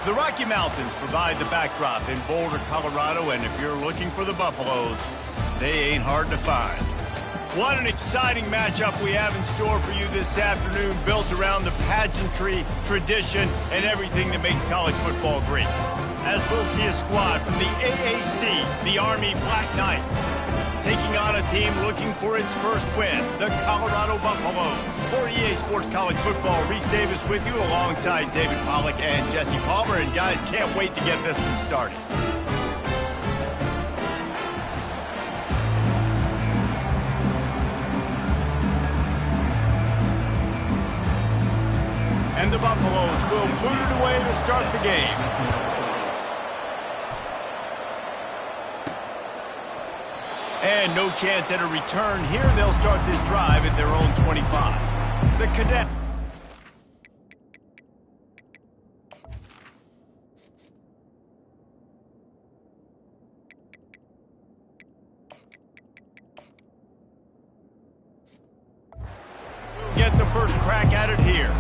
The Rocky Mountains provide the backdrop in Boulder, Colorado, and if you're looking for the Buffaloes, they ain't hard to find. What an exciting matchup we have in store for you this afternoon, built around the pageantry, tradition, and everything that makes college football great. As we'll see a squad from the AAC, the Army Black Knights, taking on a team looking for its first win, the Colorado Buffaloes. For EA Sports College Football, Reese Davis with you alongside David Pollack and Jesse Palmer. And guys, can't wait to get this one started. And the Buffaloes will boot it away to start the game. And no chance at a return here. They'll start this drive at their own 25. The Cadet. We'll get the first crack at it here.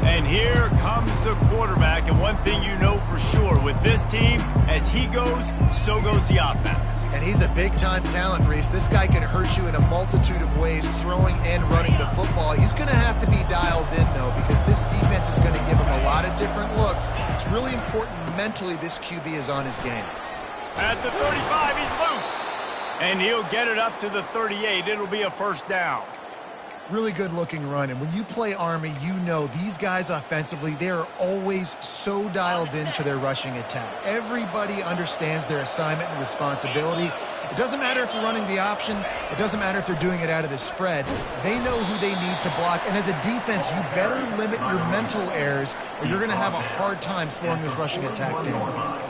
And here comes the quarterback. And one thing you know for sure with this team, as he goes, so goes the offense. And he's a big-time talent, Reese. This guy can hurt you in a multitude of ways, throwing and running the football. He's going to have to be dialed in, though, because this defense is going to give him a lot of different looks. It's really important mentally this QB is on his game. At the 35, he's loose. And he'll get it up to the 38. It'll be a first down. Really good-looking run, and when you play Army, you know these guys offensively, they are always so dialed into their rushing attack. Everybody understands their assignment and responsibility. It doesn't matter if they're running the option. It doesn't matter if they're doing it out of the spread. They know who they need to block, and as a defense, you better limit your mental errors, or you're going to have a hard time slowing this rushing attack down.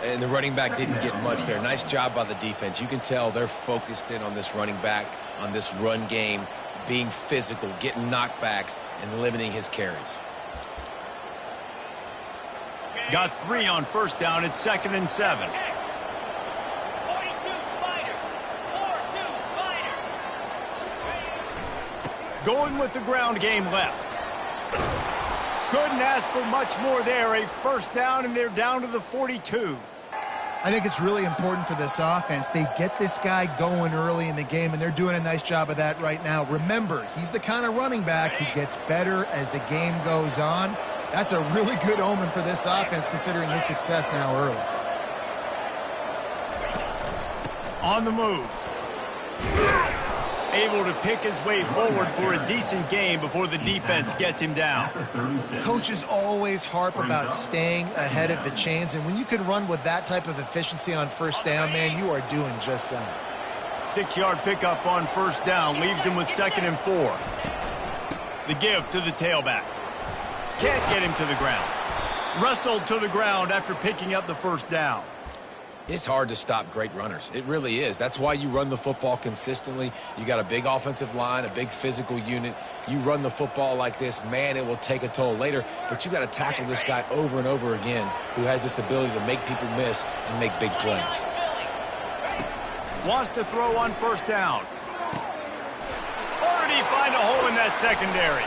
And the running back didn't get much there. Nice job by the defense. You can tell they're focused in on this running back, on this run game, being physical, getting knockbacks, and limiting his carries. Got 3 on first down. It's 2nd and 7. 42 Spider. 4-2 Spider. Going with the ground game left. Couldn't ask for much more there. A first down, and they're down to the 42. I think it's really important for this offense. They get this guy going early in the game, and they're doing a nice job of that right now. Remember, he's the kind of running back who gets better as the game goes on. That's a really good omen for this offense, considering his success now early. On the move. Able to pick his way forward for a decent game before the defense gets him down. Coaches always harp about staying ahead of the chains, and when you can run with that type of efficiency on first down, man, you are doing just that. 6-yard pickup on first down leaves him with 2nd and 4. The give to the tailback. Can't get him to the ground. Wrestled to the ground after picking up the first down. It's hard to stop great runners. It really is. That's why you run the football consistently. You got a big offensive line, a big physical unit. You run the football like this, man, it will take a toll later. But you got to tackle this guy over and over again who has this ability to make people miss and make big plays. Wants to throw on first down. Already find a hole in that secondary.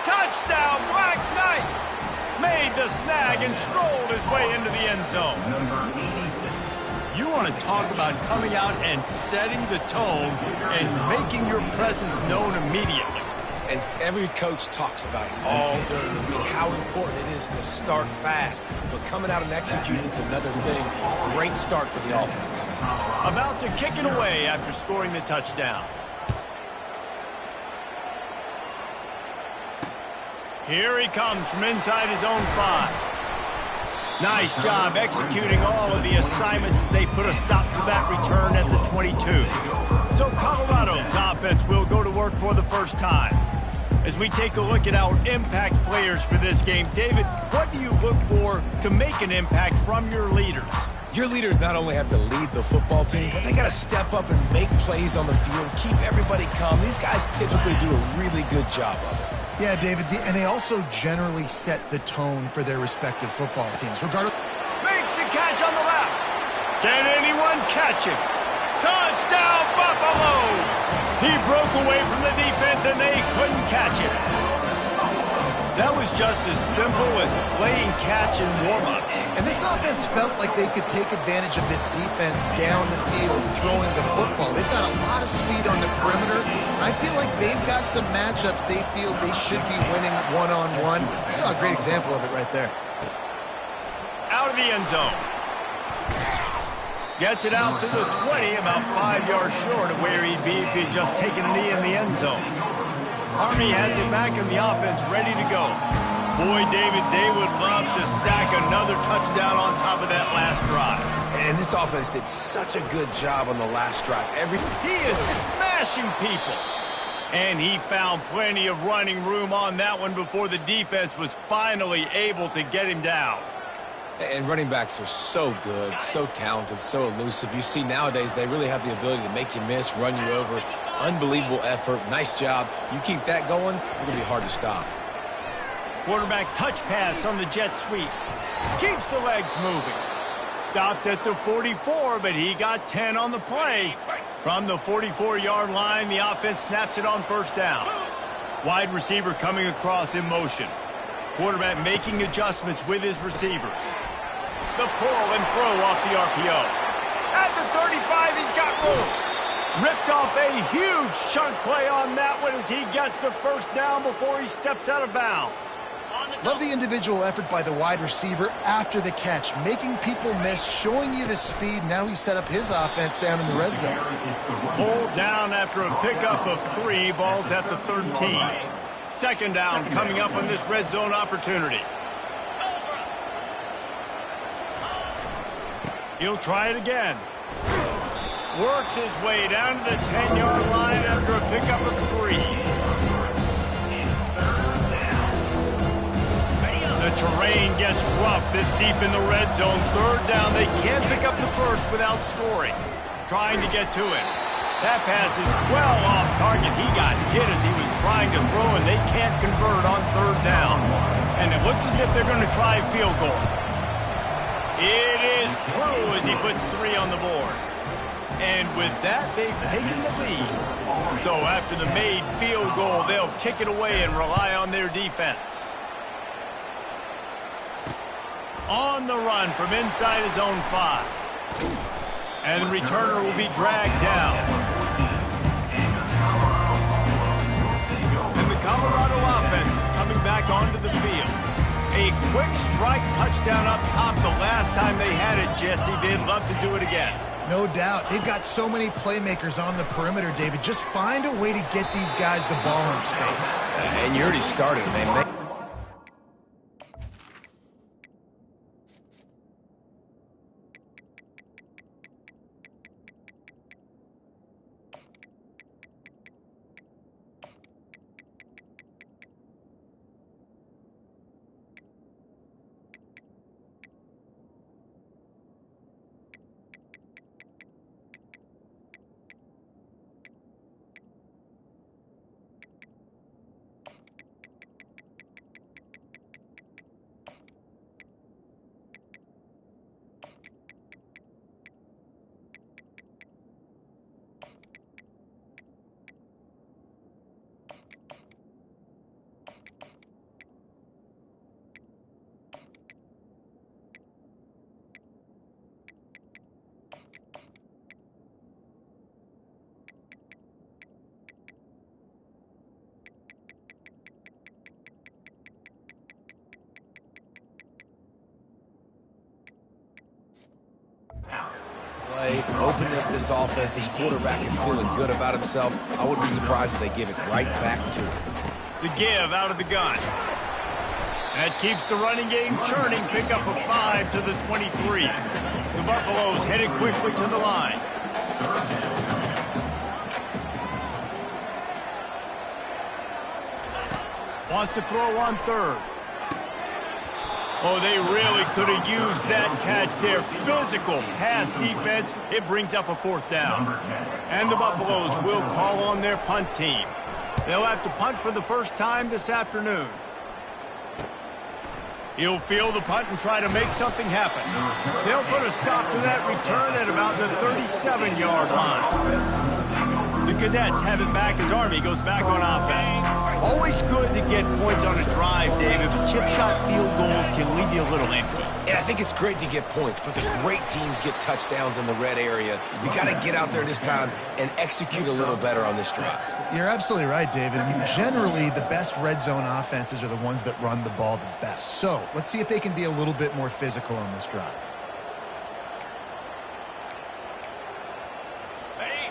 Touchdown, Black Knights! Made the snag and strolled his way into the end zone. You want to talk about coming out and setting the tone and making your presence known immediately. And every coach talks about it all during the week, how important it is to start fast. But coming out and executing is another thing. Great start for the offense. About to kick it away after scoring the touchdown. Here he comes from inside his own 5. Nice job executing all of the assignments as they put a stop to that return at the 22. So Colorado's offense will go to work for the first time. As we take a look at our impact players for this game, David, what do you look for to make an impact from your leaders? Your leaders not only have to lead the football team, but they got to step up and make plays on the field, keep everybody calm. These guys typically do a really good job of it. Yeah, David, and they also generally set the tone for their respective football teams. Regardless, makes the catch on the left. Can anyone catch him? Touchdown, Buffaloes! He broke away from the defense, and they couldn't catch him. That was just as simple as playing catch and warm-ups. And this offense felt like they could take advantage of this defense down the field, throwing the football. They've got a lot of speed on the perimeter. I feel like they've got some matchups they feel they should be winning one-on-one. You saw a great example of it right there. Out of the end zone. Gets it out to the 20, about 5 yards short of where he'd be if he'd just taken a knee in the end zone. Army has it back in the offense, ready to go. Boy, David, they would love to stack another touchdown on top of that last drive. And this offense did such a good job on the last drive. He is smashing people. And he found plenty of running room on that one before the defense was finally able to get him down. And running backs are so good, so talented, so elusive. You see nowadays they really have the ability to make you miss, run you over. Unbelievable effort. Nice job. You keep that going, it's going to be hard to stop. Quarterback touch pass on the jet sweep. Keeps the legs moving. Stopped at the 44, but he got 10 on the play. From the 44-yard line, the offense snaps it on first down. Wide receiver coming across in motion. Quarterback making adjustments with his receivers. The pull and throw off the RPO. At the 35, he's got room. Ripped off a huge chunk play on that one as he gets the first down before he steps out of bounds. Love the individual effort by the wide receiver after the catch, making people miss, showing you the speed. Now he set up his offense down in the red zone. Pulled down after a pickup of 3, balls at the 13. Second down coming up on this red zone opportunity. He'll try it again. Works his way down to the 10-yard line after a pickup of 3. The terrain gets rough this deep in the red zone. Third down, they can't pick up the first without scoring. Trying to get to him. That pass is well off target. He got hit as he was trying to throw, and they can't convert on third down. And it looks as if they're going to try a field goal. It is true as he puts 3 on the board. And with that, they've taken the lead. So after the made field goal, they'll kick it away and rely on their defense. On the run from inside his own 5. And the returner will be dragged down. And the Colorado offense is coming back onto the field. A quick strike touchdown up top the last time they had it, Jesse. They'd love to do it again. No doubt. They've got so many playmakers on the perimeter, David. Just find a way to get these guys the ball in space. And you already started, man. Opening up this offense, his quarterback is feeling good about himself. I wouldn't be surprised if they give it right back to him. The give out of the gun. That keeps the running game churning. Pick up a 5 to the 23. The Buffaloes headed quickly to the line. Wants to throw on third. Oh, they really could have used that catch there. Physical pass defense. It brings up a 4th down. And the Buffaloes will call on their punt team. They'll have to punt for the first time this afternoon. He'll field the punt and try to make something happen. They'll put a stop to that return at about the 37-yard line. The Cadets have it back as Army goes back on offense. Always good to get points on a drive, David, but chip shot field goals can leave you a little empty. And I think it's great to get points, but the great teams get touchdowns in the red area. You got to get out there this time and execute a little better on this drive. You're absolutely right, David. I mean, generally, the best red zone offenses are the ones that run the ball the best. So let's see if they can be a little bit more physical on this drive.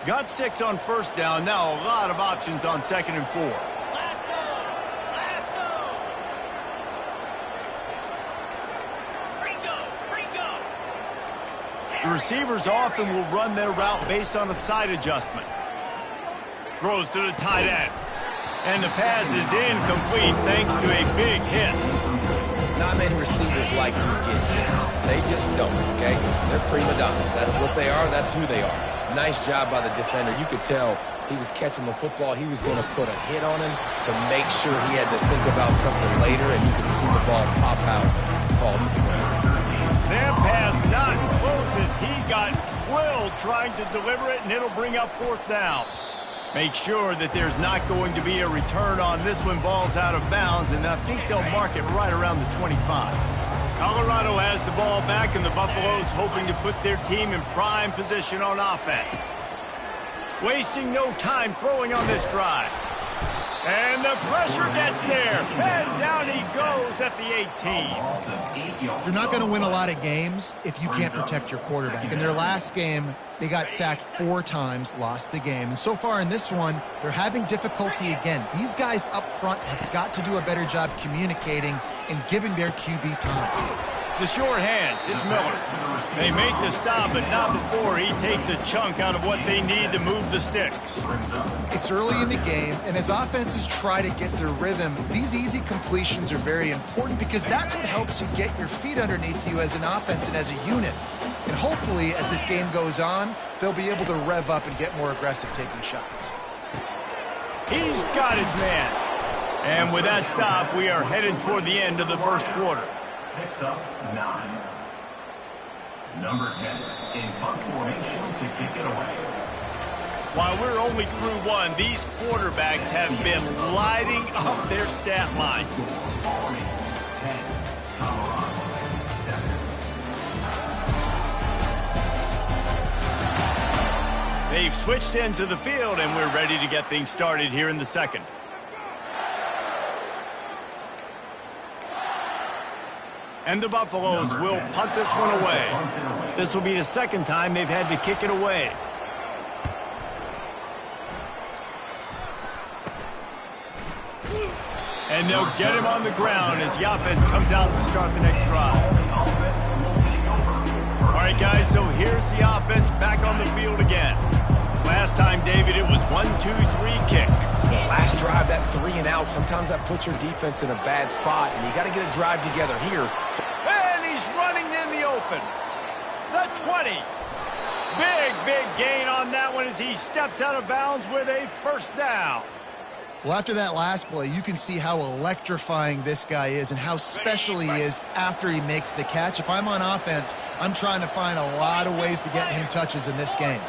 Got 6 on first down. Now a lot of options on 2nd and 4. The receivers often will run their route based on a side adjustment. Throws to the tight end. And the pass is incomplete thanks to a big hit. Not many receivers like to get hit. They just don't, okay? They're prima donnas. That's what they are. That's who they are. Nice job by the defender. You could tell he was catching the football. He was going to put a hit on him to make sure he had to think about something later, and you could see the ball pop out and fall to the ground. That pass not close as he got twilled trying to deliver it, and it'll bring up 4th down. Make sure that there's not going to be a return on this one. Ball's out of bounds, and I think they'll mark it right around the 25. Colorado has the ball back, and the Buffaloes hoping to put their team in prime position on offense. Wasting no time throwing on this drive. And the pressure gets there. And down he goes at the 18. You're not going to win a lot of games if you can't protect your quarterback. In their last game, they got sacked 4 times, lost the game. And so far in this one, they're having difficulty again. These guys up front have got to do a better job communicating and giving their QB time. The short hands, it's Miller. They make the stop, but not before he takes a chunk out of what they need to move the sticks. It's early in the game, and as offenses try to get their rhythm, these easy completions are very important because that's what helps you get your feet underneath you as an offense and as a unit. And hopefully, as this game goes on, they'll be able to rev up and get more aggressive taking shots. He's got his man. And with that stop, we are headed toward the end of the first quarter. Picks up 9. Number 10 in punt formation to kick it away. While we're only through 1, these quarterbacks have been lighting up their stat line. 10, Colorado, 7. They've switched into the field, and we're ready to get things started here in the second. And the Buffaloes will punt this one away. This will be the second time they've had to kick it away. And they'll get him on the ground as the offense comes out to start the next drive. All right, guys, so here's the offense back on the field again. Last time, David, it was 1-2-3 kick. Well, last drive, that 3 and out, sometimes that puts your defense in a bad spot, and you got to get a drive together here. And he's running in the open. The 20. Big gain on that one as he steps out of bounds with a first down. Well, after that last play, you can see how electrifying this guy is and how special he is after he makes the catch. If I'm on offense, I'm trying to find a lot of ways to get him touches in this game.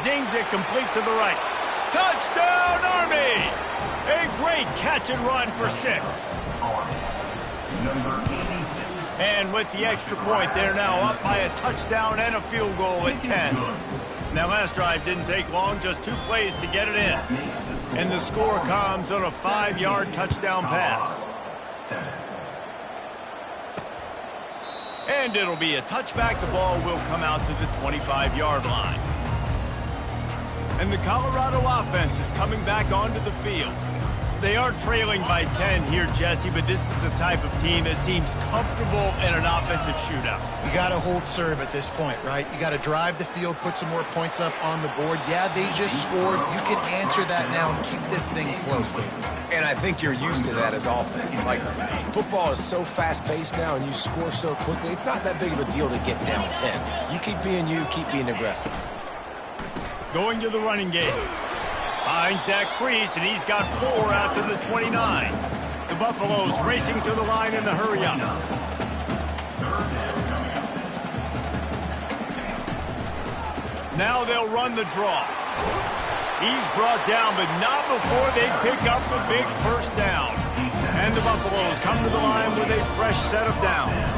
Zings it complete to the right. Touchdown, Army! A great catch and run for 6. Number 86. And with the extra point, they're now up by a touchdown and a field goal at 10. Now, last drive didn't take long, just 2 plays to get it in. And the score comes on a 5-yard touchdown pass. 7. And it'll be a touchback. The ball will come out to the 25-yard line. And the Colorado offense is coming back onto the field. They are trailing by 10 here, Jesse, but this is the type of team that seems comfortable in an offensive shootout. You got to hold serve at this point, right? You got to drive the field, put some more points up on the board. Yeah, they just scored. You can answer that now and keep this thing close, David. And I think you're used to that as offense. Like, football is so fast-paced now and you score so quickly, it's not that big of a deal to get down 10. You keep being you, keep being aggressive. Going to the running game. Finds that crease, and he's got 4 after the 29. The Buffaloes racing to the line in the hurry-up. Now they'll run the draw. He's brought down, but not before they pick up the big first down. And the Buffaloes come to the line with a fresh set of downs.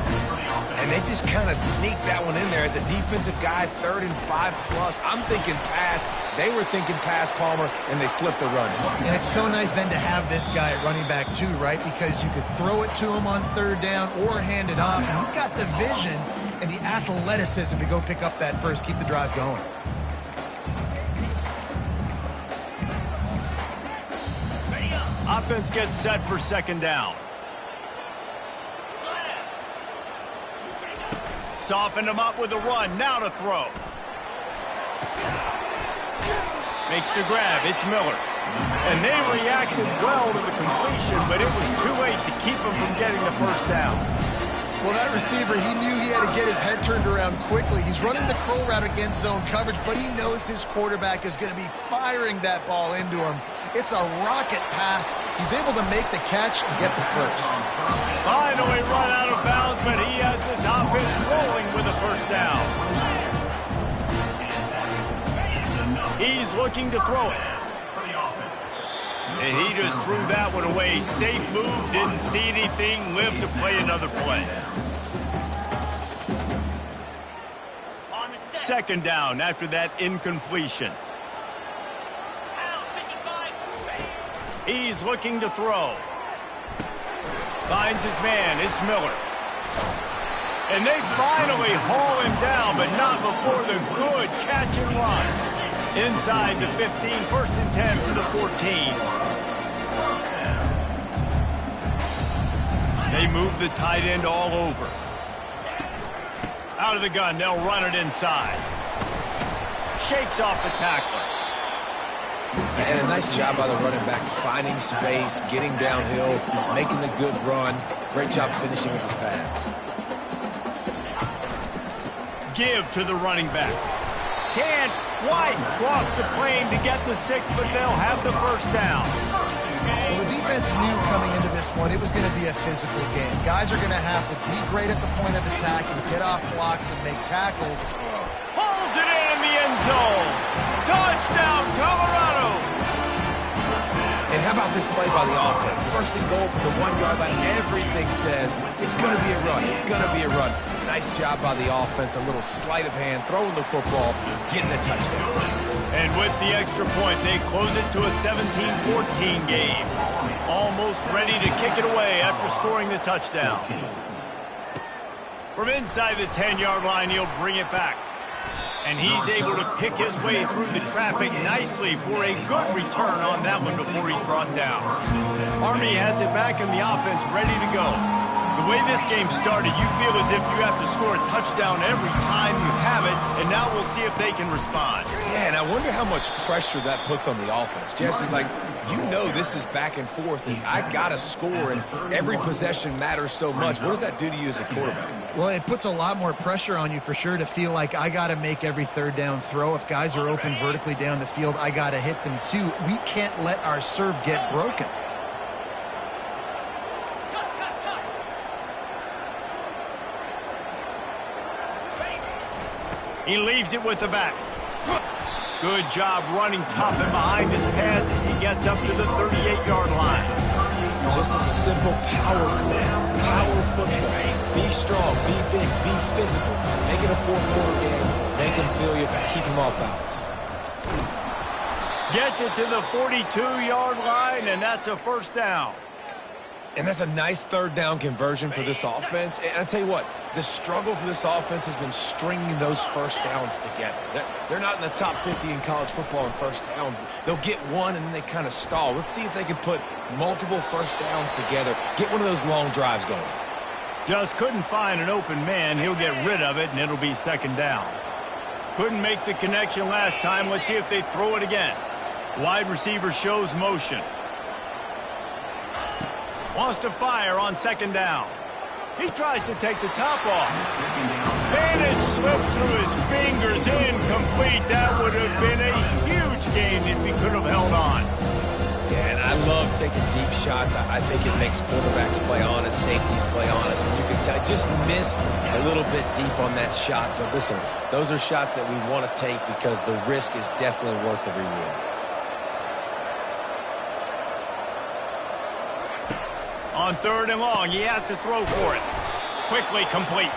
And they just kind of sneaked that one in there as a defensive guy, 3rd and 5+. I'm thinking pass. They were thinking pass, Palmer, and they slipped the run. And it's so nice then to have this guy at running back too, right? Because you could throw it to him on 3rd down or hand it off. And he's got the vision and the athleticism to go pick up that first, keep the drive going. Offense gets set for 2nd down. Softened him up with a run. Now to throw. Makes the grab. It's Miller. And they reacted well to the completion, but it was too late to keep him from getting the first down. Well, that receiver, he knew he had to get his head turned around quickly. He's running the curl route against zone coverage, but he knows his quarterback is going to be firing that ball into him. It's a rocket pass. He's able to make the catch and get the first. Finally run out of bounds, but he has this offense rolling with a first down. He's looking to throw it. And he just threw that one away. Safe move, didn't see anything, lived to play another play. 2nd down after that incompletion. He's looking to throw. Finds his man. It's Miller. And they finally haul him down, but not before the good catch and run. Inside the 15, 1st and 10 for the 14. They move the tight end all over. Out of the gun, they'll run it inside. Shakes off the tackler. And a nice job by the running back, finding space, getting downhill, making the good run. Great job finishing with his pads. Give to the running back. Can't quite cross the plane to get the 6, but they'll have the first down. Well, the defense knew coming into this one it was going to be a physical game. Guys are going to have to be great at the point of attack and get off blocks and make tackles. Pulls it in the end zone. Touchdown, Colorado. And how about this play by the offense? 1st and goal from the 1-yard line. Everything says it's going to be a run. It's going to be a run. Nice job by the offense. A little sleight of hand, throwing the football, getting the touchdown. And with the extra point, they close it to a 17-14 game. Almost ready to kick it away after scoring the touchdown. From inside the 10-yard line, he'll bring it back. And he's able to pick his way through the traffic nicely for a good return on that one before he's brought down. Army has it back in the offense ready to go. The way this game started, you feel as if you have to score a touchdown every time you have it, and now we'll see if they can respond. Yeah, and I wonder how much pressure that puts on the offense. Jesse, like, you know this is back and forth, and I got to score, and every possession matters so much. What does that do to you as a quarterback? Well, it puts a lot more pressure on you for sure to feel like I got to make every 3rd down throw. If guys are open vertically down the field, I got to hit them too. We can't let our serve get broken. He leaves it with the back. Good job running tough and behind his pads as he gets up to the 38-yard line. Just a simple power football. Be strong, be big, be physical. Make it a 4th-quarter game. Make him feel you, keep him off balance. Gets it to the 42-yard line, and that's a first down. And that's a nice 3rd down conversion for this offense. And I tell you what, the struggle for this offense has been stringing those first downs together. They're not in the top 50 in college football in first downs. They'll get one and then they kind of stall. Let's see if they can put multiple first downs together, get one of those long drives going. Just couldn't find an open man. He'll get rid of it, and it'll be 2nd down. Couldn't make the connection last time. Let's see if they throw it again. Wide receiver shows motion. Wants to fire on 2nd down. He tries to take the top off. And it slips through his fingers, incomplete. That would have been a huge gain if he could have held on. Yeah, and I love taking deep shots. I think it makes quarterbacks play honest, safeties play honest. And you can tell, just missed a little bit deep on that shot. But listen, those are shots that we want to take because the risk is definitely worth the reward. On 3rd and long, he has to throw for it. Quickly complete.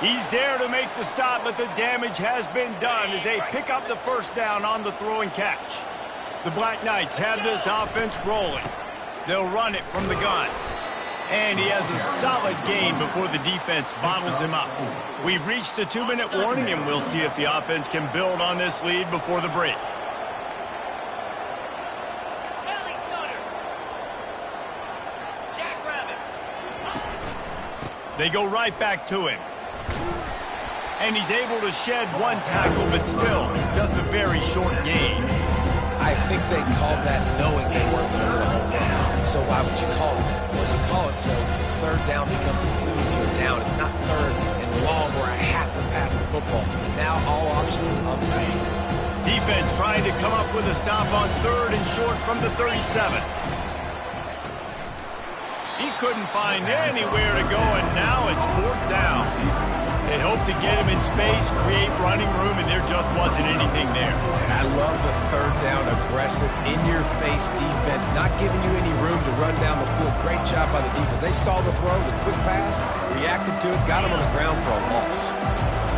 He's there to make the stop, but the damage has been done as they pick up the first down on the throw and catch. The Black Knights have this offense rolling. They'll run it from the gun. And he has a solid gain before the defense bottles him up. We've reached the 2-minute warning, and we'll see if the offense can build on this lead before the break. They go right back to him. And he's able to shed one tackle, but still, just a very short gain. I think they called that knowing they weren't going to hit a home run. So why would you call it that? Well, you call it so 3rd down becomes an easier down. It's not 3rd and long where I have to pass the football. Now all options on the table. Defense trying to come up with a stop on 3rd and short from the 37. He couldn't find anywhere to go, and now it's 4th down. They hoped to get him in space, create running room, and there just wasn't anything there. And I love the 3rd down aggressive, in-your-face defense, not giving you any room to run down the field. Great job by the defense. They saw the throw, the quick pass, reacted to it, got him on the ground for a loss.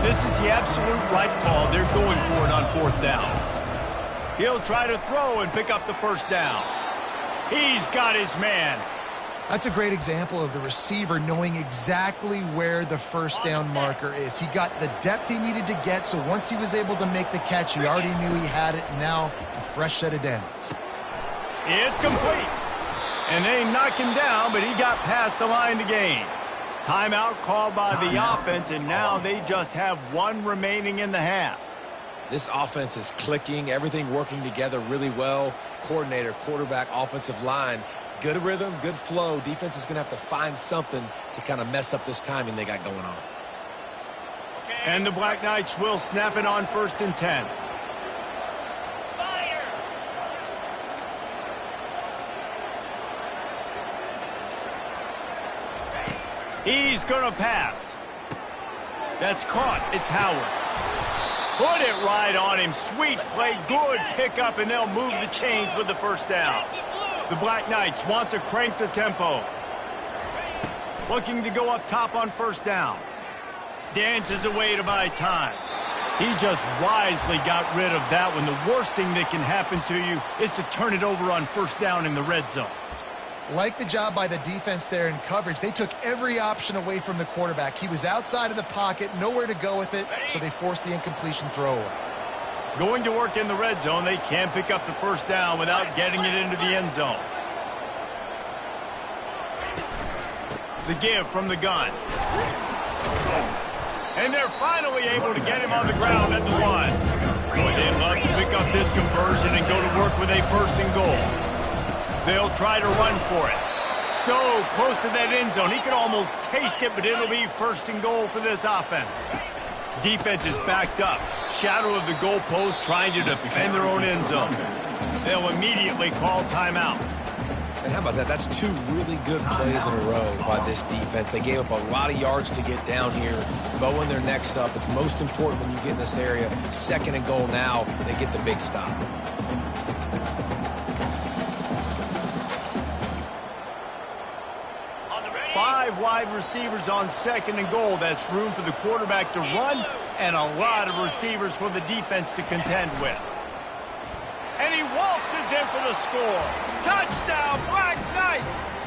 This is the absolute right call. They're going for it on 4th down. He'll try to throw and pick up the first down. He's got his man. That's a great example of the receiver knowing exactly where the first down marker is. He got the depth he needed to get, so once he was able to make the catch, he already knew he had it, and now a fresh set of downs. It's complete. And they knock him down, but he got past the line to gain. Timeout called by the offense, and now they just have 1 remaining in the half. This offense is clicking, everything working together really well. Coordinator, quarterback, offensive line. Good rhythm, good flow. Defense is going to have to find something to kind of mess up this timing they got going on. And the Black Knights will snap it on 1st and 10. He's going to pass. That's caught. It's Howard. Put it right on him. Sweet play. Good pickup, and they'll move the chains with the first down. The Black Knights want to crank the tempo. Looking to go up top on 1st down. Dances away to buy time. He just wisely got rid of that one. The worst thing that can happen to you is to turn it over on 1st down in the red zone. Like the job by the defense there in coverage. They took every option away from the quarterback. He was outside of the pocket, nowhere to go with it, so they forced the incompletion throwaway. Going to work in the red zone, they can't pick up the first down without getting it into the end zone. The give from the gun. And they're finally able to get him on the ground at the 1. Boy, they'd love to pick up this conversion and go to work with a 1st and goal. They'll try to run for it. So close to that end zone. He could almost taste it, but it'll be 1st and goal for this offense. Defense is backed up. Shadow of the goalpost trying to defend their own end zone. They'll immediately call timeout. And how about that? That's 2 really good plays in a row by this defense. They gave up a lot of yards to get down here, bowing their necks up. It's most important when you get in this area. 2nd and goal now. They get the big stop. Five wide receivers on 2nd and goal. That's room for the quarterback to run and a lot of receivers for the defense to contend with. And he waltzes in for the score. Touchdown, Black Knights!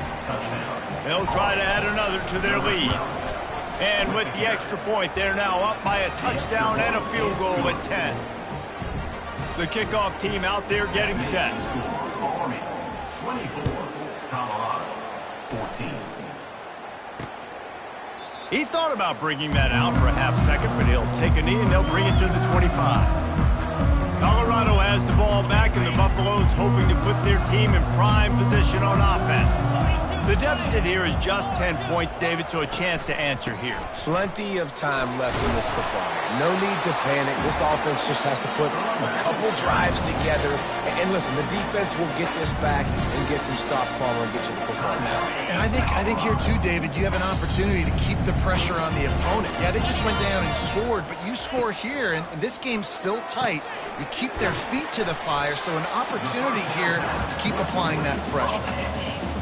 They'll try to add another to their lead. And with the extra point, they're now up by a touchdown and a field goal at 10. The kickoff team out there getting set. Army, 24, Colorado, 14. He thought about bringing that out for a half second, but he'll take a knee and they'll bring it to the 25. Colorado has the ball back, and the Buffaloes hoping to put their team in prime position on offense. The deficit here is just 10 points, David, so a chance to answer here. Plenty of time left in this football game. No need to panic. This offense just has to put a couple drives together. And listen, the defense will get this back and get some stops following and get you the football now. And I think here too, David, you have an opportunity to keep the pressure on the opponent. Yeah, they just went down and scored, but you score here, and this game's still tight. You keep their feet to the fire, so an opportunity here to keep applying that pressure.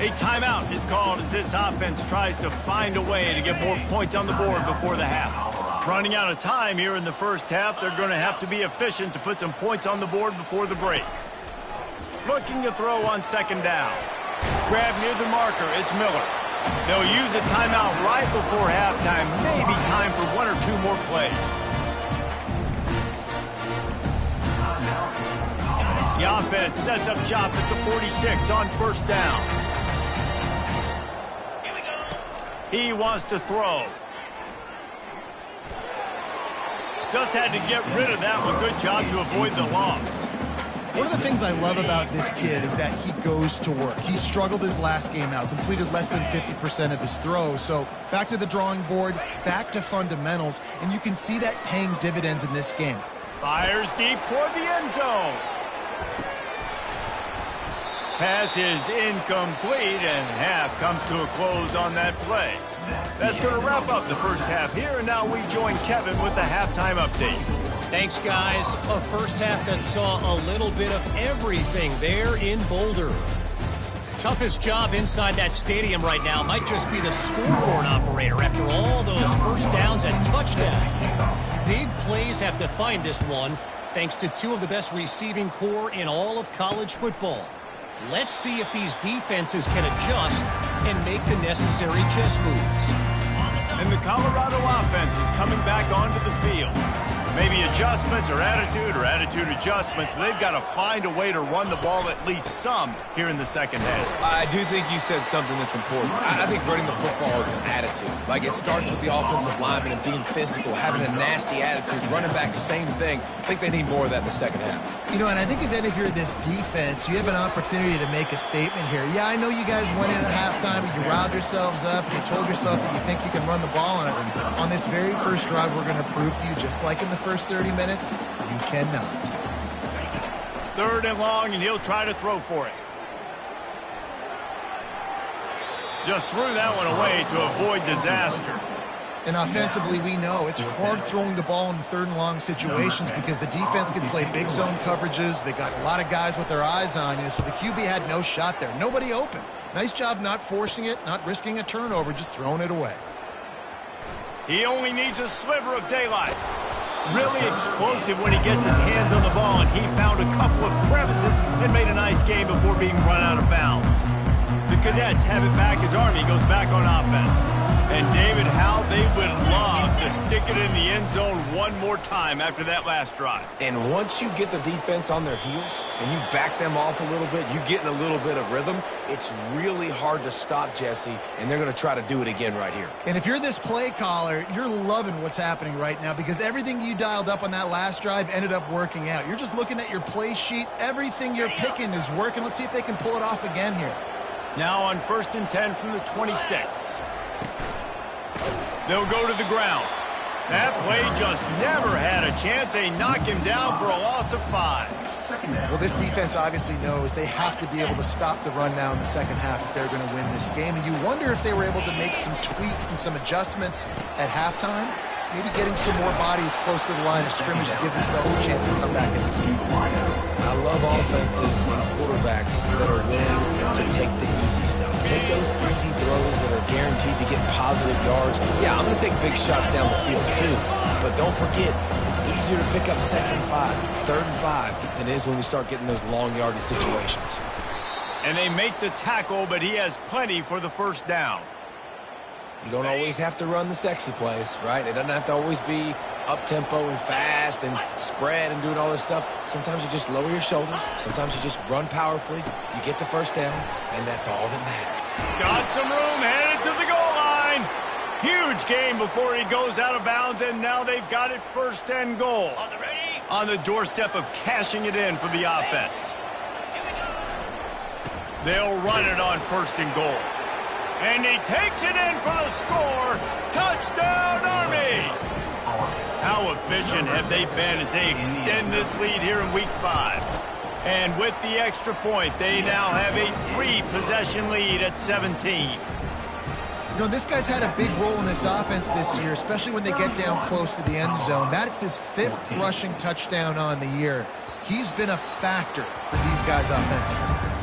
A timeout is called as this offense tries to find a way to get more points on the board before the half. Running out of time here in the first half, they're going to have to be efficient to put some points on the board before the break. Looking to throw on second down. Grab near the marker, it's Miller. They'll use a timeout right before halftime, maybe time for one or two more plays. The offense sets up shop at the 46 on first down. He wants to throw. Just had to get rid of that one. Good job to avoid the loss. One of the things I love about this kid is that he goes to work. He struggled his last game out, completed less than 50% of his throws. So back to the drawing board, back to fundamentals, and you can see that paying dividends in this game. Fires deep toward the end zone. Pass is incomplete, and half comes to a close on that play. That's going to wrap up the first half here, and now we join Kevin with the halftime update. Thanks, guys. A first half that saw a little bit of everything there in Boulder. Toughest job inside that stadium right now might just be the scoreboard operator after all those first downs and touchdowns. Big plays have defined this one, thanks to two of the best receiving corps in all of college football. Let's see if these defenses can adjust and make the necessary chess moves. And the Colorado offense is coming back onto the field. Maybe adjustments or attitude adjustments, but they've got to find a way to run the ball at least some here in the second half. I do think you said something that's important. I think running the football is an attitude. Like, it starts with the offensive lineman and being physical, having a nasty attitude. Running back, same thing. I think they need more of that in the second half. You know, and I think then if you're this defense, you have an opportunity to make a statement here. Yeah, I know you guys went in at halftime and you riled yourselves up and you told yourself that you think you can run the ball on us. On this very first drive, we're going to prove to you, just like in the first 30 minutes, you cannot. Third and long, and he'll try to throw for it. Just threw that one away to avoid disaster. And offensively, we know it's hard throwing the ball in third and long situations because the defense can play big zone coverages. They got a lot of guys with their eyes on you, so the QB had no shot there. Nobody open. Nice job not forcing it, not risking a turnover, just throwing it away. He only needs a sliver of daylight. Really explosive when he gets his hands on the ball, and he found a couple of crevices and made a nice game before being run out of bounds. The Cadets have it back as Army goes back on offense. And David, how they would love to stick it in the end zone one more time after that last drive. And once you get the defense on their heels and you back them off a little bit, you get in a little bit of rhythm, it's really hard to stop, Jesse, and they're going to try to do it again right here. And if you're this play caller, you're loving what's happening right now because everything you dialed up on that last drive ended up working out. You're just looking at your play sheet. Everything you're picking is working. Let's see if they can pull it off again here. Now on 1st and 10 from the 26. They'll go to the ground. That play just never had a chance. They knock him down for a loss of 5. Well, this defense obviously knows they have to be able to stop the run now in the second half if they're going to win this game. And you wonder if they were able to make some tweaks and some adjustments at halftime. Maybe getting some more bodies close to the line of scrimmage to give themselves a chance to come back in this game. I love offenses and quarterbacks that are willing to take the easy stuff. Take those easy throws that are guaranteed to get positive yards. Yeah, I'm going to take big shots down the field too. But don't forget, it's easier to pick up 2nd and 5, 3rd and 5 than it is when we start getting those long yardage situations. And they make the tackle, but he has plenty for the first down. You don't always have to run the sexy plays, right? It doesn't have to always be up-tempo and fast and spread and doing all this stuff. Sometimes you just lower your shoulder. Sometimes you just run powerfully. You get the first down, and that's all that matters. Got some room, headed to the goal line. Huge game before he goes out of bounds, and now they've got it 1st and goal. On the doorstep of cashing it in for the offense. They'll run it on 1st and goal. And he takes it in for the score. Touchdown, Army! How efficient have they been as they extend this lead here in Week 5? And with the extra point, they now have a 3-possession lead at 17. You know, this guy's had a big role in this offense this year, especially when they get down close to the end zone. That's his 5th rushing touchdown on the year. He's been a factor for these guys offensively.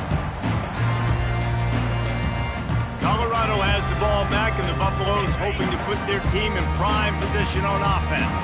Colorado has the ball back, and the Buffaloes hoping to put their team in prime position on offense.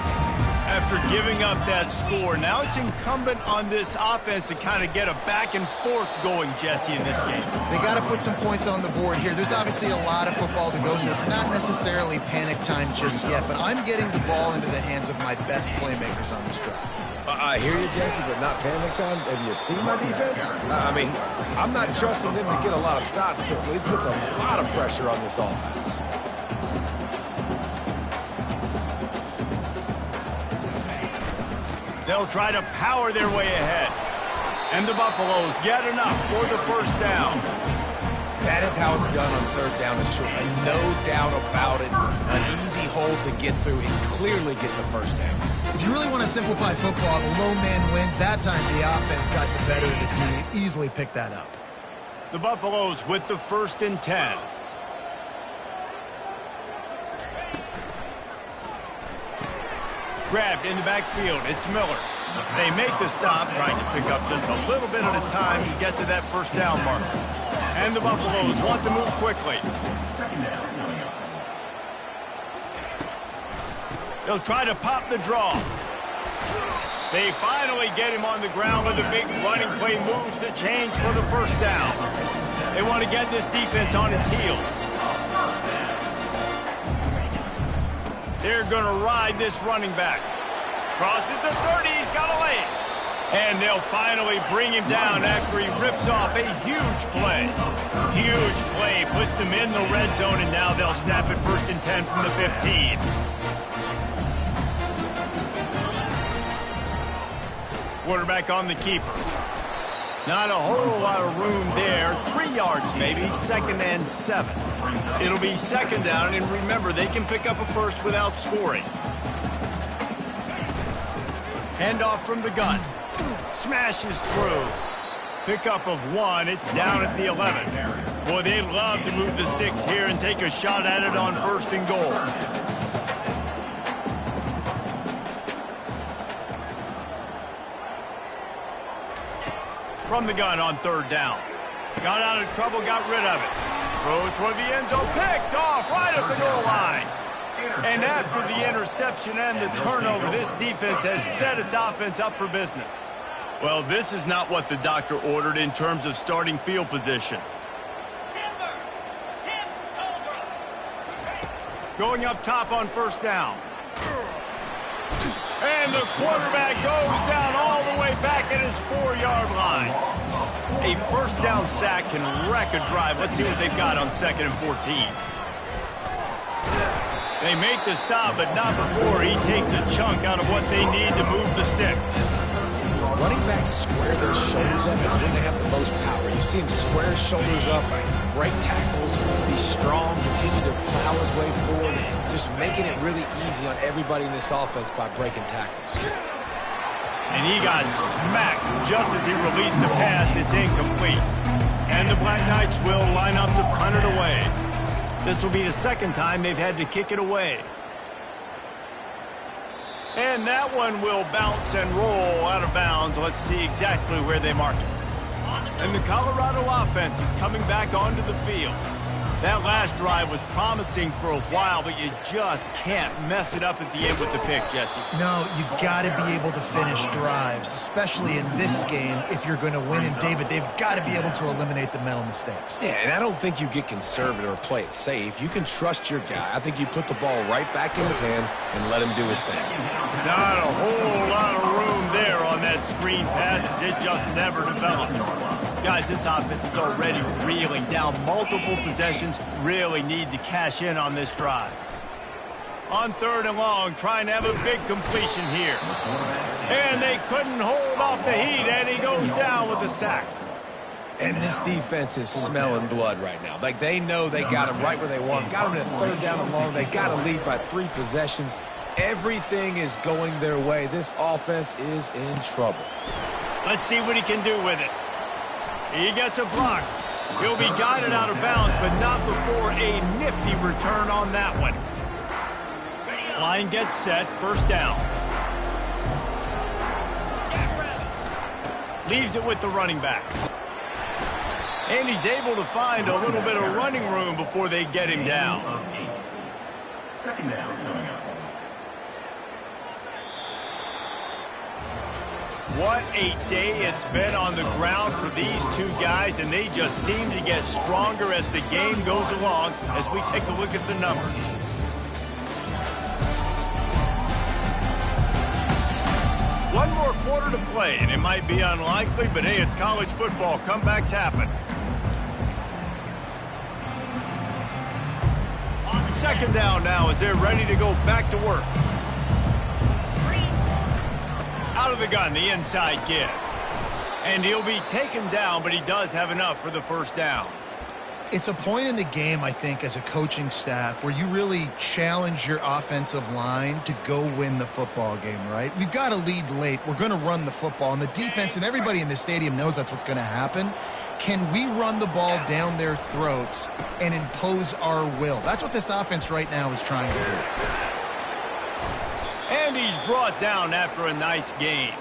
After giving up that score, now it's incumbent on this offense to kind of get a back and forth going, Jesse, in this game. They got to put some points on the board here. There's obviously a lot of football to go, so it's not necessarily panic time just yet, but I'm getting the ball into the hands of my best playmakers on this drive. I hear you, Jesse, but not panic time. Have you seen my defense? I mean, I'm not trusting them to get a lot of stops, so it puts a lot of pressure on this offense. They'll try to power their way ahead. And the Buffaloes get enough for the first down. That is how it's done on third down and short. And no doubt about it, an easy hole to get through and clearly get the first down. If you really want to simplify football, the low man wins. That time the offense got the better of the D. Easily picked that up. The Buffaloes with the 1st and 10. Grabbed in the backfield. It's Miller. They make the stop, trying to pick up just a little bit at a time to get to that first down marker. And the Buffaloes want to move quickly. They'll try to pop the draw. They finally get him on the ground with a big running play, moves to change for the first down. They want to get this defense on its heels. They're going to ride this running back. Crosses the 30, he's got a lane. And they'll finally bring him down after he rips off a huge play. Huge play, puts them in the red zone, and now they'll snap it 1st and 10 from the 15. Quarterback on the keeper. Not a whole lot of room there. 3 yards maybe, 2nd and 7. It'll be 2nd down, and remember, they can pick up a first without scoring. Handoff from the gun. Smashes through. Pickup of 1. It's down at the 11. Boy, they'd love to move the sticks here and take a shot at it on 1st and goal. From the gun on 3rd down. Got out of trouble, got rid of it. Throw toward the end zone, picked off right at the goal line. And after the interception and the turnover, this defense has set its offense up for business. Well, this is not what the doctor ordered in terms of starting field position. Going up top on 1st down. And the quarterback goes down all the way back at his 4-yard line. A 1st down sack can wreck a drive. Let's see what they've got on 2nd and 14. They make the stop, but not before he takes a chunk out of what they need to move the sticks. Running backs square their shoulders up. It's when they have the most power. You see him square his shoulders up, break tackles, be strong, continue to plow his way forward, just making it really easy on everybody in this offense by breaking tackles. And he got smacked just as he released the pass. It's incomplete. And the Black Knights will line up to punt it away. This will be the 2nd time they've had to kick it away. And that one will bounce and roll out of bounds. Let's see exactly where they mark it. And the Colorado offense is coming back onto the field. That last drive was promising for a while, but you just can't mess it up at the end with the pick, Jesse. No, you got to be able to finish drives, especially in this game. If you're going to win, and David, they've got to be able to eliminate the mental mistakes. Yeah, and I don't think you get conservative or play it safe. You can trust your guy. I think you put the ball right back in his hands and let him do his thing. Not a whole lot of room there on that screen pass, as it just never developed. Guys, this offense is already reeling down multiple possessions. Really need to cash in on this drive. On 3rd and long, trying to have a big completion here. And they couldn't hold off the heat, and he goes down with a sack. And this defense is smelling blood right now. Like, they know they got him right where they want him. Got him at 3rd down and long. They got to lead by 3 possessions. Everything is going their way. This offense is in trouble. Let's see what he can do with it. He gets a block. He'll be guided out of bounds, but not before a nifty return on that one. Line gets set, 1st down. Leaves it with the running back. And he's able to find a little bit of running room before they get him down. Second down coming up. What a day it's been on the ground for these two guys, and they just seem to get stronger as the game goes along as we take a look at the numbers. One more quarter to play, and it might be unlikely, but hey, it's college football. Comebacks happen. Second down now as they're ready to go back to work. Out of the gun, the inside give. And he'll be taken down, but he does have enough for the first down. It's a point in the game, I think, as a coaching staff where you really challenge your offensive line to go win the football game, right? We've got to lead late. We're going to run the football. And the defense and everybody in the stadium knows that's what's going to happen. Can we run the ball down their throats and impose our will? That's what this offense right now is trying to do. And he's brought down after a nice gain.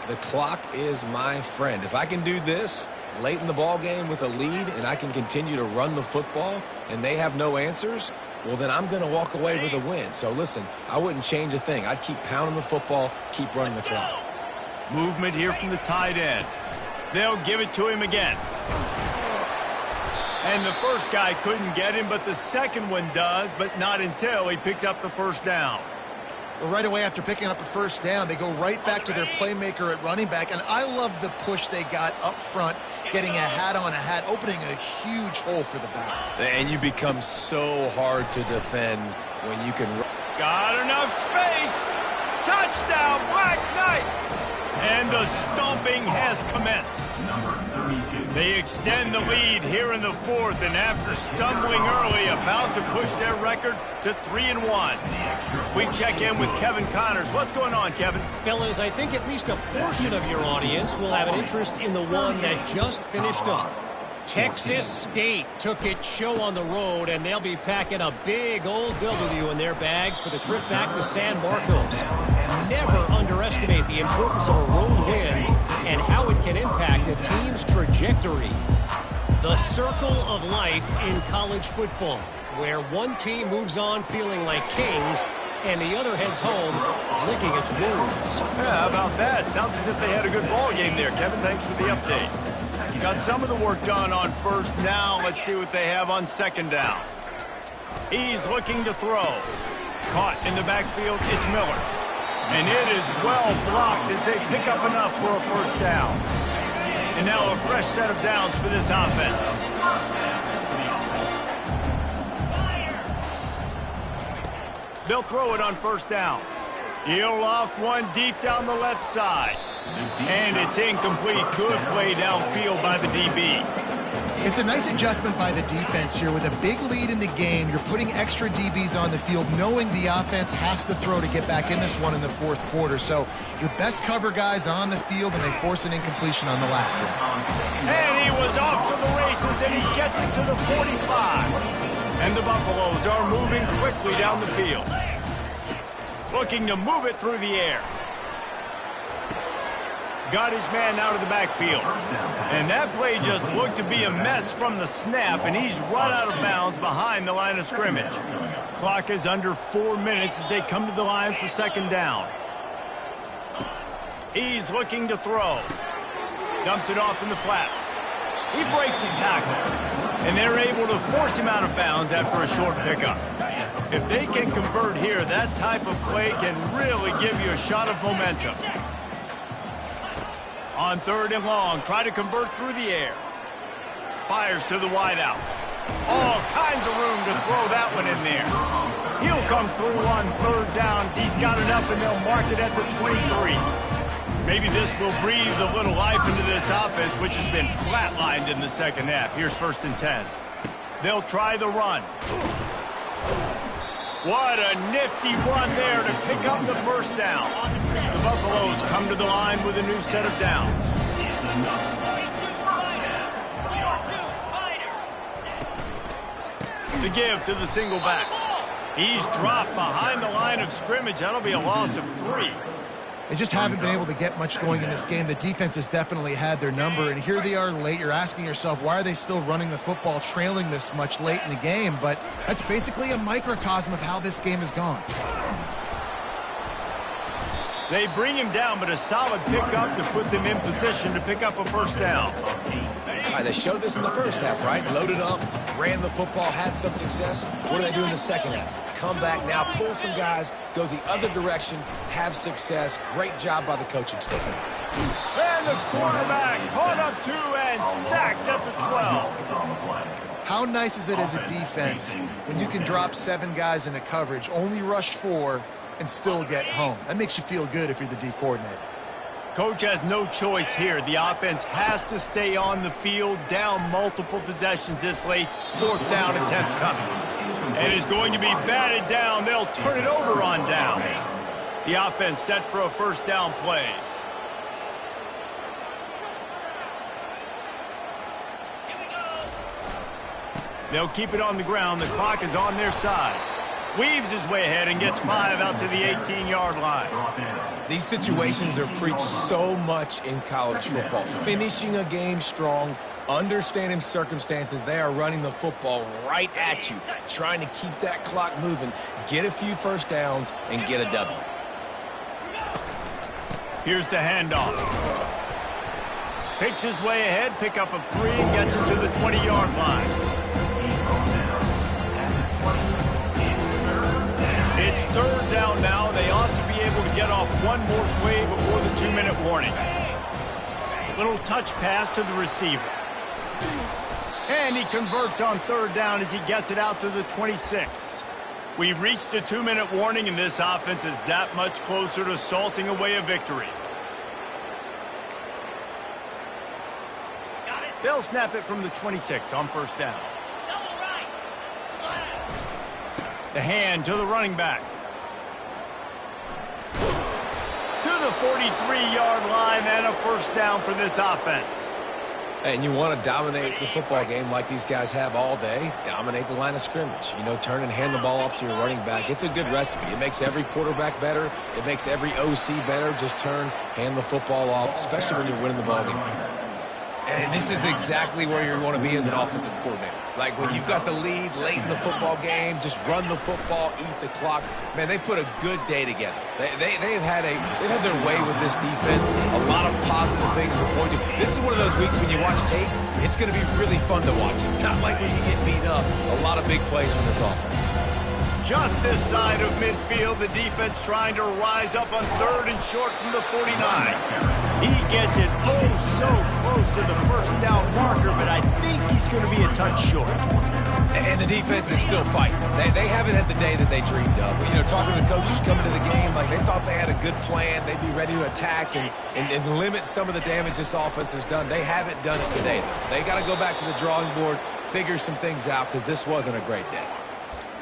The clock is my friend. If I can do this late in the ball game with a lead and I can continue to run the football and they have no answers, well, then I'm going to walk away with a win. So, listen, I wouldn't change a thing. I'd keep pounding the football, keep running the clock. Movement here from the tight end. They'll give it to him again. And the first guy couldn't get him, but the second one does, but not until he picks up the first down. Well, right away after picking up a first down, they go right back to their playmaker at running back. And I love the push they got up front, getting a hat on a hat, opening a huge hole for the back. And you become so hard to defend when you can. Got enough space. Touchdown, Black Knights. And the stomping has commenced. Number 32. They extend the lead here in the fourth, and after stumbling early, about to push their record to 3-1. We check in with Kevin Connors. What's going on, Kevin? Fellas, I think at least a portion of your audience will have an interest in the one that just finished up. Texas State took its show on the road, and they'll be packing a big old W in their bags for the trip back to San Marcos. Never underestimate the importance of a road win and how it can impact a team's trajectory. The circle of life in college football, where one team moves on feeling like kings and the other heads home licking its wounds. Yeah, how about that? Sounds as if they had a good ball game there. Kevin, thanks for the update. Got some of the work done on first. Now let's see what they have on second down. He's looking to throw. Caught in the backfield, it's Miller. And it is well blocked as they pick up enough for a first down. And now a fresh set of downs for this offense. They'll throw it on first down. He'll loft one deep down the left side. And it's incomplete. Good play downfield by the DB. It's a nice adjustment by the defense here. With a big lead in the game, you're putting extra DBs on the field, knowing the offense has to throw to get back in this one in the fourth quarter. So your best cover guys on the field, and they force an incompletion on the last one. And he was off to the races, and he gets it to the 45. And the Buffaloes are moving quickly down the field. Looking to move it through the air. Got his man out of the backfield. And that play just looked to be a mess from the snap, and he's run out of bounds behind the line of scrimmage. Clock is under 4 minutes as they come to the line for second down. He's looking to throw. Dumps it off in the flats. He breaks a tackle, and they're able to force him out of bounds after a short pickup. If they can convert here, that type of play can really give you a shot of momentum. On third and long, try to convert through the air. Fires to the wideout. All kinds of room to throw that one in there. He'll come through on third down as he's got enough, and they'll mark it at the 23. Maybe this will breathe a little life into this offense, which has been flatlined in the second half. Here's first and 10. They'll try the run. What a nifty run there to pick up the first down. The Buffaloes come to the line with a new set of downs. The give to the single back. He's dropped behind the line of scrimmage. That'll be a loss of 3. They just haven't been able to get much going in this game. The defense has definitely had their number, and here they are late. You're asking yourself, why are they still running the football, trailing this much late in the game? But that's basically a microcosm of how this game has gone. They bring him down, but a solid pickup to put them in position to pick up a first down. All right, they showed this in the first half, right? Loaded up, ran the football, had some success. What do they do in the second half? Come back now, pull some guys, go the other direction, have success. Great job by the coaching staff. And the quarterback caught up 2 and sacked at the 12. How nice is it as a defense when you can drop 7 guys into coverage, only rush 4, and still get home? That makes you feel good if you're the D coordinator. Coach has no choice here. The offense has to stay on the field, down multiple possessions this late. 4th down attempt coming. And is going to be batted down. They'll turn it over on downs. The offense set for a first down play. They'll keep it on the ground. The clock is on their side. Weaves his way ahead and gets 5 out to the 18-yard line. These situations are preached so much in college football. Finishing a game strong, understanding circumstances. They are running the football right at you, trying to keep that clock moving, get a few first downs, and get a W. Here's the handoff. Picks his way ahead, pick up a 3, and gets it to the 20-yard line. It's 3rd down now. They ought to be able to get off one more play before the 2-minute warning. Little touch pass to the receiver. And he converts on 3rd down as he gets it out to the 26. We've reached the 2-minute warning, and this offense is that much closer to salting away a victory. They'll snap it from the 26 on 1st down. The hand to the running back. To the 43-yard line and a first down for this offense. And you want to dominate the football game like these guys have all day. Dominate the line of scrimmage. You know, turn and hand the ball off to your running back. It's a good recipe. It makes every quarterback better. It makes every OC better. Just turn, hand the football off, especially when you're winning the ball game. And this is exactly where you want to be as an offensive coordinator. Like when you've got the lead late in the football game, just run the football, eat the clock. Man, they put a good day together. They've had their way with this defense. A lot of positive things to point to. This is one of those weeks when you watch tape, it's going to be really fun to watch it. Not like when you get beat up. A lot of big plays from this offense. Just this side of midfield, the defense trying to rise up on 3rd and short from the 49. He gets it so close to the first down marker, but I think he's going to be a touch short. And the defense is still fighting. They haven't had the day that they dreamed of. You know, talking to the coaches coming to the game, like they thought they had a good plan. They'd be ready to attack and limit some of the damage this offense has done. They haven't done it today, though. They got to go back to the drawing board, figure some things out, because this wasn't a great day.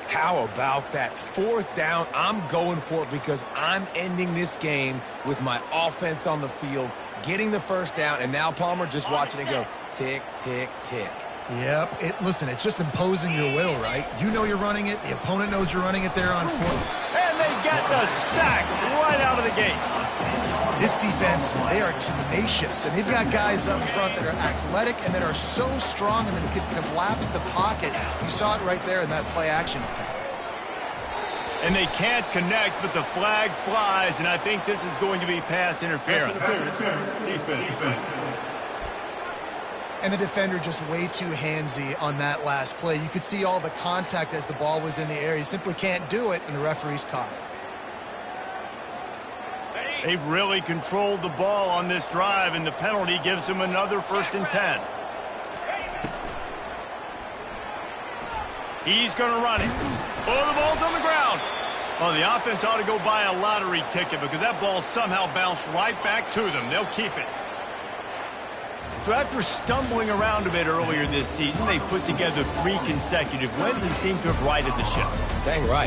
How about that 4th down? I'm going for it because I'm ending this game with my offense on the field, getting the first down, and now Palmer just watching it go tick, tick, tick. Yep. Listen, it's just imposing your will, right? You know you're running it. The opponent knows you're running it there on 4th. And they get the sack right out of the gate. This defense, they are tenacious, and they've got guys up front that are athletic and that are so strong and that can collapse the pocket. You saw it right there in that play-action attempt. And they can't connect, but the flag flies, and I think this is going to be pass interference. Defense. And the defender just way too handsy on that last play. You could see all the contact as the ball was in the air. You simply can't do it, and the referee's caught it. They've really controlled the ball on this drive, and the penalty gives them another 1st and 10. He's going to run it. Oh, the ball's on the ground. Well, the offense ought to go buy a lottery ticket because that ball somehow bounced right back to them. They'll keep it. So after stumbling around a bit earlier this season, they've put together 3 consecutive wins and seem to have righted the ship. Dang right.